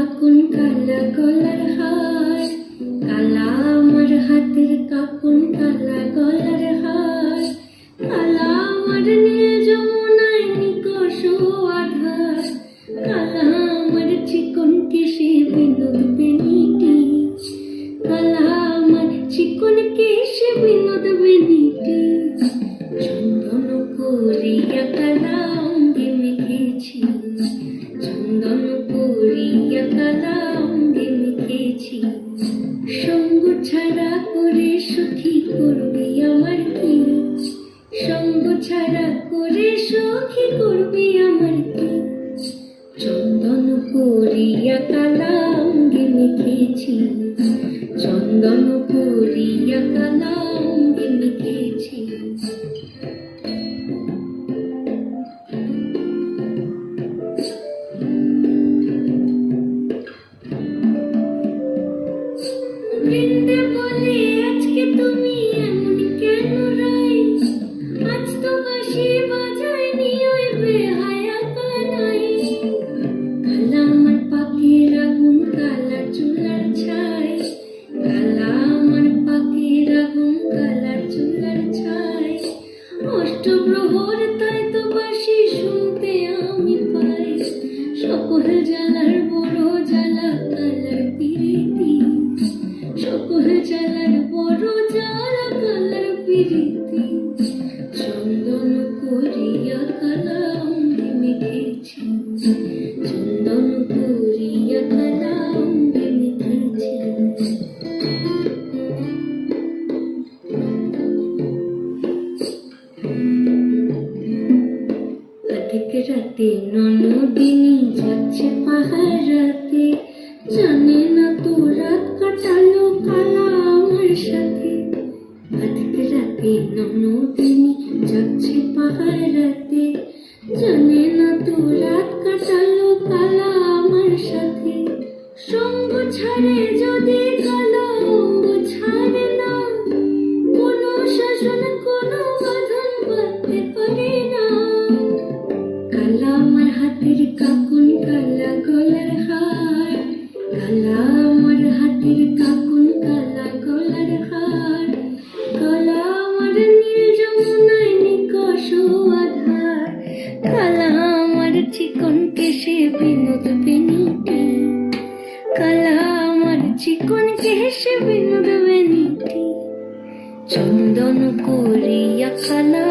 কাকুন কালা গলার হার, কালা আমার হাতের কাকুন কালা গলার হার, কালা আমার নীল যমুনায় নিকষ আধার, কালা আমার চিকন কেশে বিনোদ বেনিটি, কালা আমার চিকন কেশে বিনোদ বেনিটি। চন্দন করিয়া কালা অঙ্গে মেখেছি, চন্দন করিয়া কালা অঙ্গে মেখেছি। সঙ্গ ছাড়া করে সখী করবি আমার কি, সঙ্গ ছাড়া করে সখী করবি আমার কি। চন্দন করিয়া কালা অঙ্গে মেখেছি, চন্দন করিয়া কালা অঙ্গে মেখেছি। বৃন্দে বলে আজকে তুমি এমন কেন রাই, আজ তো বাঁশি বাজায়নি ওই বেহায়া কানাই। কালা আমার পাখির আগুন কালা চুলার ছাই, কালা আমার পাখির আগুন কালা চুলার ছাই। অষ্টপ্রহর তাই তো বাঁশি শুনতে আমি পাই, সকল জ্বালার বড় জ্বালা কালার পিরিতি, সকল জ্বালার বড় জ্বালা কালার পিরিতি। চন্দন করিয়া কালা অঙ্গে মেখেছি, চন্দন করিয়া কালা অঙ্গে মেখেছি। অধিক রাতে ননদিনী যাচ্ছে পাহারাতে, জানে না তো রাত কাটালো কালা আমার সাথে। অধিক রাতে ননদিনী যাচ্ছে পাহারাতে, জানে না তো রাত কাটালো কালা আমার সাথে। সঙ্গ ছাড়ে যদি কালা অঙ্গ ছাড়ে না, কোনো শাসন কোনো বাঁধন বাঁধতে পারে না। কালা আমার হাতের কাকুন কালা গলার হার, কালা আমার হাতের কাকুন কালা গলার হার, কালা আমার নীল যমুনায় নিকষ আধার, কালা আমার চিকন কেশে বিনোদ বেনিটি, কালা আমার চিকন কেশে বিনোদ বেনিটি। চন্দন করিয়া কালা